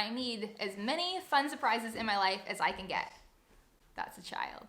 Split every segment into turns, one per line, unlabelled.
I need as many fun surprises in my life as I can get. That's a child.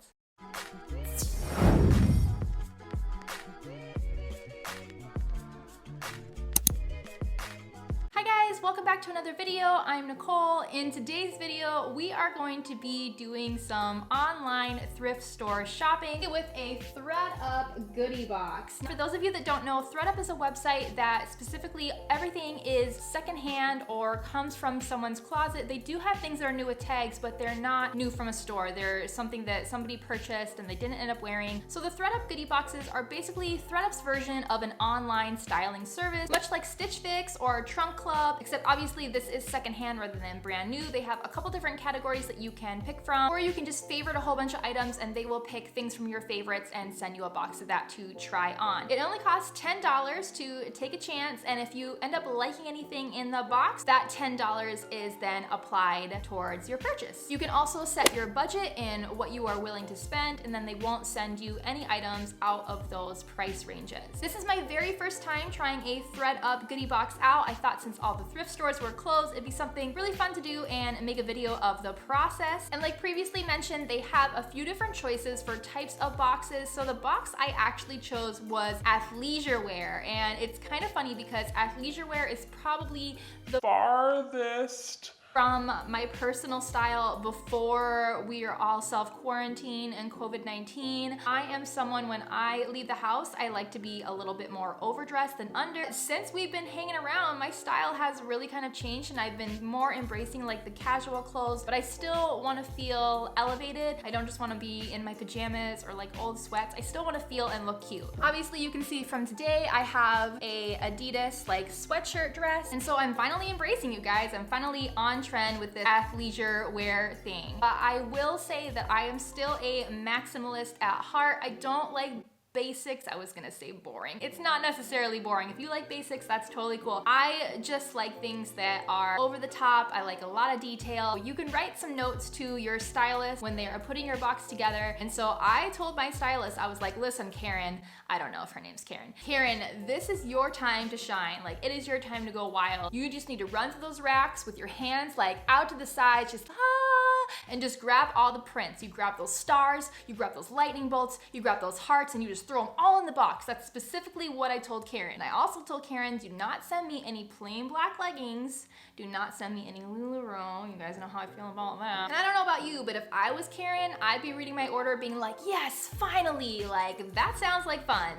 Hi guys, welcome back to another video. I'm Nicole. In today's video, we are going to be doing some online thrift store shopping with a ThredUp goodie box. For those of you that don't know, ThredUp is a website that specifically everything is secondhand or comes from someone's closet. They do have things that are new with tags, but they're not new from a store. They're something that somebody purchased and they didn't end up wearing. So the ThredUp goodie boxes are basically ThredUp's version of an online styling service, much like Stitch Fix or Trunk Club, except obviously this is secondhand rather than brand new. They have a couple different categories that you can pick from, or you can just favorite a whole bunch of items and they will pick things from your favorites and send you a box of that to try on. It only costs $10 to take a chance, and if you end up liking anything in the box, that $10 is then applied towards your purchase. You can also set your budget in what you are willing to spend, and then they won't send you any items out of those price ranges. This is my very first time trying a ThredUp goodie box out. I thought since all the thrift stores were closed, it'd be something really fun to do and make a video of the process. And like previously mentioned, they have a few different choices for types of boxes. So the box I actually chose was athleisure wear, and it's kind of funny because athleisure wear is probably the farthest from my personal style before we are all self-quarantine and COVID-19. I am someone, when I leave the house, I like to be a little bit more overdressed than under. Since we've been hanging around, my style has really kind of changed and I've been more embracing like the casual clothes, but I still want to feel elevated. I don't just want to be in my pajamas or like old sweats. I still want to feel and look cute. Obviously you can see from today, I have a Adidas like sweatshirt dress. And so I'm finally embracing, you guys. I'm finally on trend with this athleisure wear thing. I will say that I am still a maximalist at heart. I don't like basics. I was gonna say boring. It's not necessarily boring. If you like basics, that's totally cool. I just like things that are over the top. I like a lot of detail. You can write some notes to your stylist when they are putting your box together. And so I told my stylist, I was like, listen, Karen, I don't know if her name's Karen. Karen, this is your time to shine. Like, it is your time to go wild. You just need to run through those racks with your hands like out to the sides, just and just grab all the prints. You grab those stars, you grab those lightning bolts, you grab those hearts, and you just throw them all in the box. That's specifically what I told Karen. I also told Karen, do not send me any plain black leggings. Do not send me any LuLaRoe. You guys know how I feel about that. And I don't know about you, but if I was Karen, I'd be reading my order being like, yes, finally, like that sounds like fun.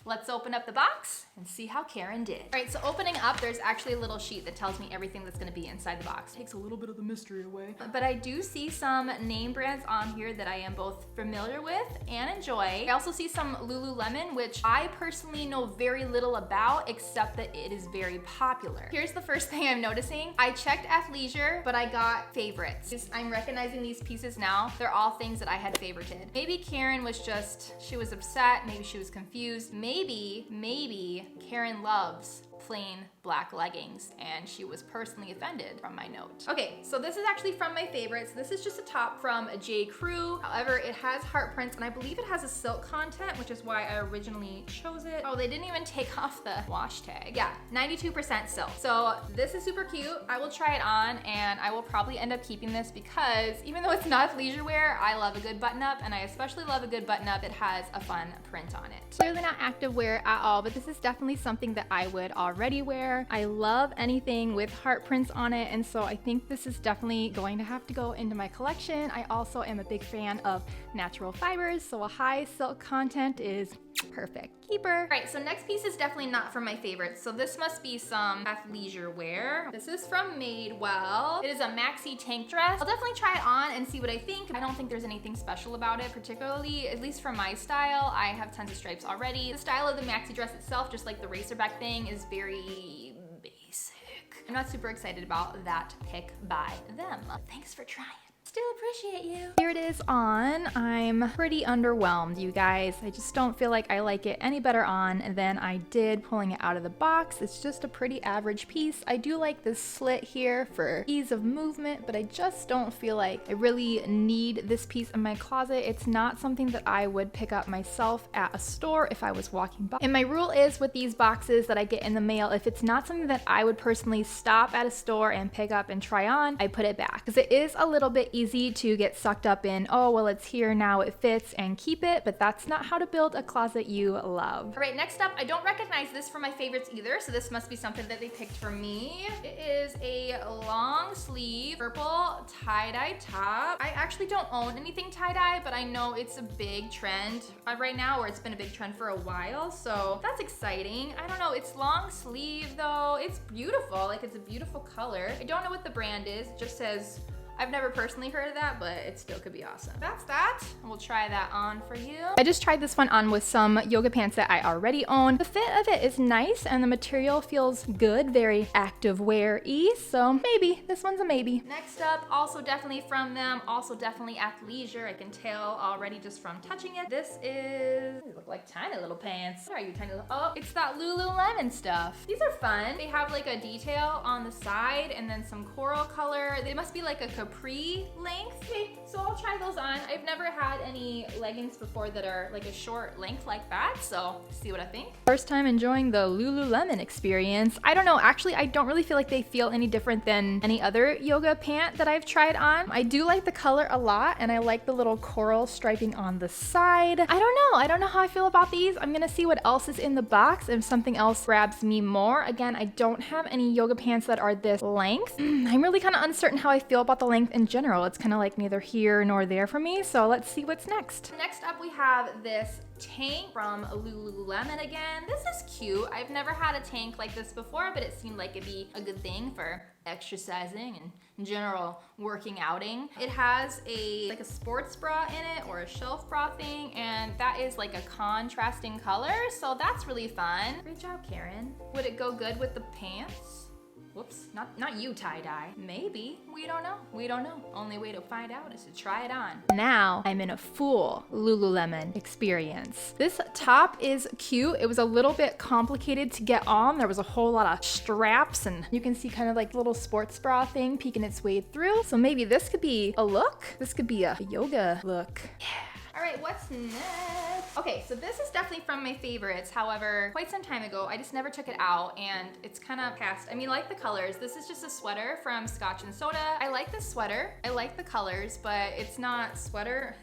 Let's open up the box and see how Karen did. All right, so opening up, there's actually a little sheet that tells me everything that's gonna be inside the box. Takes a little bit of the mystery away. But I do see some name brands on here that I am both familiar with and enjoy. I also see some Lululemon, which I personally know very little about, except that it is very popular. Here's the first thing I'm noticing. I checked athleisure, but I got favorites. I'm recognizing these pieces now. They're all things that I had favorited. Maybe Karen was just, she was upset, maybe she was confused. Maybe Karen loves plain black leggings and she was personally offended from my note. Okay, so this is actually from my favorites. This is just a top from J. Crew. However, it has heart prints and I believe it has a silk content, which is why I originally chose it. Oh, they didn't even take off the wash tag. Yeah, 92% silk. So this is super cute. I will try it on and I will probably end up keeping this because even though it's not leisure wear, I love a good button up, and I especially love a good button up that has a fun print on it. Clearly not active wear at all, but this is definitely something that I would already wear. I love anything with heart prints on it, and so I think this is definitely going to have to go into my collection. I also am a big fan of natural fibers, so a high silk content is perfect. Keeper. All right, so next piece is definitely not from my favorites. So this must be some athleisure wear. This is from Madewell. It is a maxi tank dress. I'll definitely try it on and see what I think. I don't think there's anything special about it, particularly, at least for my style. I have tons of stripes already. The style of the maxi dress itself, just like the racerback thing, is very basic. I'm not super excited about that pick by them. Thanks for trying. Still appreciate you. Here it is on. I'm pretty underwhelmed, you guys. I just don't feel like I like it any better on than I did pulling it out of the box. It's just a pretty average piece. I do like this slit here for ease of movement, but I just don't feel like I really need this piece in my closet. It's not something that I would pick up myself at a store if I was walking by. And my rule is with these boxes that I get in the mail, if it's not something that I would personally stop at a store and pick up and try on, I put it back. Because it is a little bit easy to get sucked up in, oh, well, it's here now, it fits, and keep it, but that's not how to build a closet you love. All right, next up, I don't recognize this from my favorites either, so this must be something that they picked for me. It is a long sleeve purple tie-dye top. I actually don't own anything tie-dye, but I know it's a big trend right now, or it's been a big trend for a while, so that's exciting. I don't know, it's long sleeve though. It's beautiful, like it's a beautiful color. I don't know what the brand is, it just says, I've never personally heard of that, but it still could be awesome. That's that. We'll try that on for you. I just tried this one on with some yoga pants that I already own. The fit of it is nice and the material feels good, very active wear-y, so maybe. This one's a maybe. Next up, also definitely from them, also definitely athleisure. I can tell already just from touching it. This is, these look like tiny little pants. What are you, tiny little, oh, it's that Lululemon stuff. These are fun. They have like a detail on the side and then some coral color. They must be like a capri length. Okay, so I'll try those on. I've never had any leggings before that are like a short length like that, so see what I think. First time enjoying the Lululemon experience. I don't know, actually I don't really feel like they feel any different than any other yoga pant that I've tried on. I do like the color a lot and I like the little coral striping on the side. I don't know how I feel about these. I'm gonna see what else is in the box if something else grabs me more. Again, I don't have any yoga pants that are this length. I'm really kind of uncertain how I feel about the length in general. It's kind of like neither here nor there for me, so let's see what's next. Next up we have this tank from Lululemon again. This is cute. I've never had a tank like this before, but it seemed like it'd be a good thing for exercising and in general working outing. It has like a sports bra in it or a shelf bra thing, and that is like a contrasting color, so that's really fun. Great job, Karen. Would it go good with the pants? Whoops, not you, tie-dye. Maybe, we don't know. We don't know. Only way to find out is to try it on. Now I'm in a full Lululemon experience. This top is cute. It was a little bit complicated to get on. There was a whole lot of straps and you can see kind of like a little sports bra thing peeking its way through. So maybe this could be a look. This could be a yoga look. Yeah. All right, what's next? Okay, so this is definitely from my favorites. However, quite some time ago, I just never took it out and it's kind of past. I mean, I like the colors. This is just a sweater from Scotch and Soda. I like the sweater. I like the colors, but it's not sweater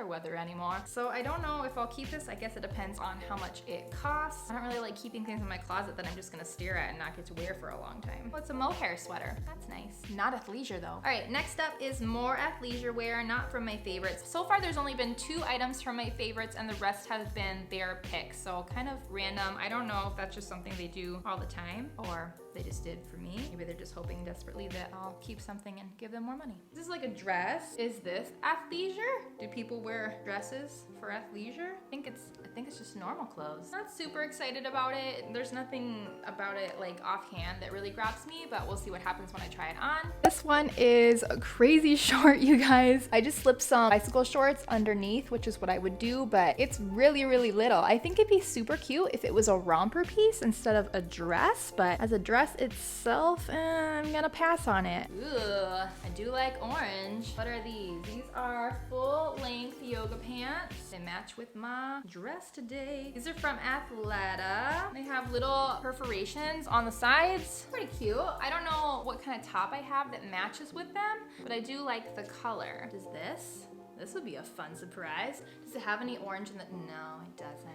weather anymore. So I don't know if I'll keep this. I guess it depends on how much it costs. I don't really like keeping things in my closet that I'm just gonna stare at and not get to wear for a long time. Well, it's a mohair sweater. That's nice. Not athleisure though. All right, next up is more athleisure wear, not from my favorites. So far, there's only been 2 items from my favorites and the rest have been their picks, so kind of random. I don't know if that's just something they do all the time or they just did for me. Maybe they're just hoping desperately that I'll keep something and give them more money. This is like a dress. Is this athleisure? Do people wear dresses for athleisure? I think it's just normal clothes. Not super excited about it. There's nothing about it like offhand that really grabs me, but we'll see what happens when I try it on. This one is crazy short, you guys. I just slipped some bicycle shorts underneath, which is what I would do, but it's really, really little. I think it'd be super cute if it was a romper piece instead of a dress, but as a dress itself, I'm gonna pass on it. Ugh, I do like orange. What are these? These are full-length yoga pants. They match with my dress today. These are from Athleta. They have little perforations on the sides. Pretty cute. I don't know what kind of top I have that matches with them, but I do like the color. Does this? This would be a fun surprise. Does it have any orange in the, no, it doesn't.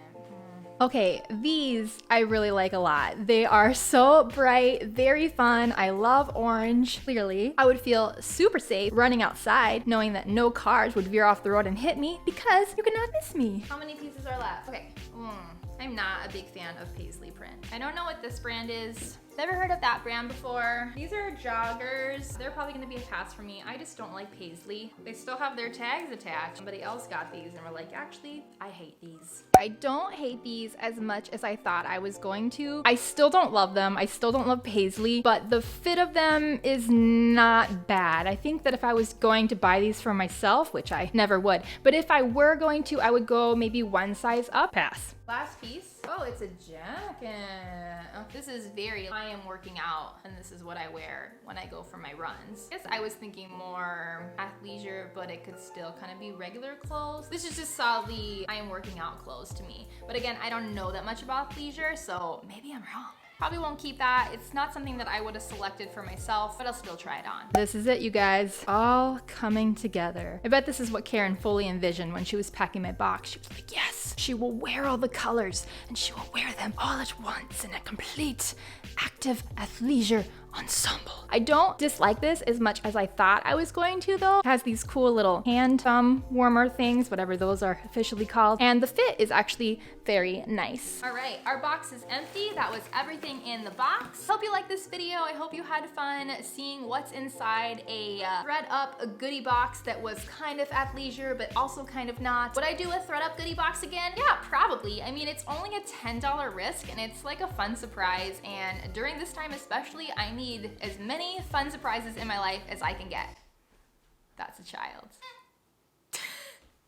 Okay, these I really like a lot. They are so bright, very fun. I love orange. Clearly, I would feel super safe running outside knowing that no cars would veer off the road and hit me because you cannot miss me. How many pieces are left? Okay, I'm not a big fan of paisley print. I don't know what this brand is. Never heard of that brand before. These are joggers. They're probably gonna be a pass for me. I just don't like Paisley. They still have their tags attached. Somebody else got these and we're like, actually, I hate these. I don't hate these as much as I thought I was going to. I still don't love them. I still don't love Paisley, but the fit of them is not bad. I think that if I was going to buy these for myself, which I never would, but if I were going to, I would go maybe one size up. Pass. Last piece. Oh, it's a jacket. Oh, this is I am working out and this is what I wear when I go for my runs. I guess I was thinking more athleisure, but it could still kind of be regular clothes. This is just solidly I am working out clothes to me. But again, I don't know that much about athleisure, so maybe I'm wrong. Probably won't keep that. It's not something that I would have selected for myself, but I'll still try it on. This is it, you guys. All coming together. I bet this is what Karen fully envisioned when she was packing my box. She was like, yes, she will wear all the colors and she will wear them all at once in a complete active athleisure ensemble. I don't dislike this as much as I thought I was going to though. It has these cool little hand thumb warmer things, whatever those are officially called. And the fit is actually very nice. All right, our box is empty. That was everything in the box. Hope you liked this video. I hope you had fun seeing what's inside a ThredUp goodie box that was kind of athleisure, but also kind of not. Would I do a ThredUp goodie box again? Yeah, probably. I mean, it's only a $10 risk and it's like a fun surprise. And during this time especially, I need as many fun surprises in my life as I can get. That's a child.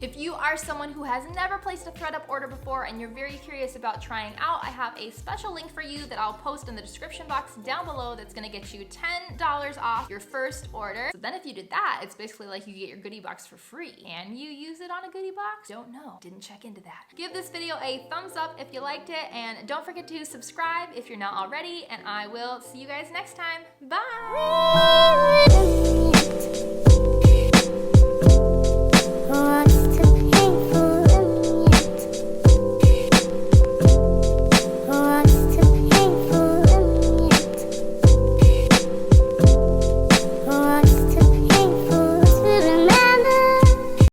If you are someone who has never placed a ThredUp order before and you're very curious about trying out, I have a special link for you that I'll post in the description box down below that's gonna get you $10 off your first order. So then if you did that, it's basically like you get your goodie box for free. Can you use it on a goodie box? Don't know, didn't check into that. Give this video a thumbs up if you liked it, and don't forget to subscribe if you're not already, and I will see you guys next time. Bye!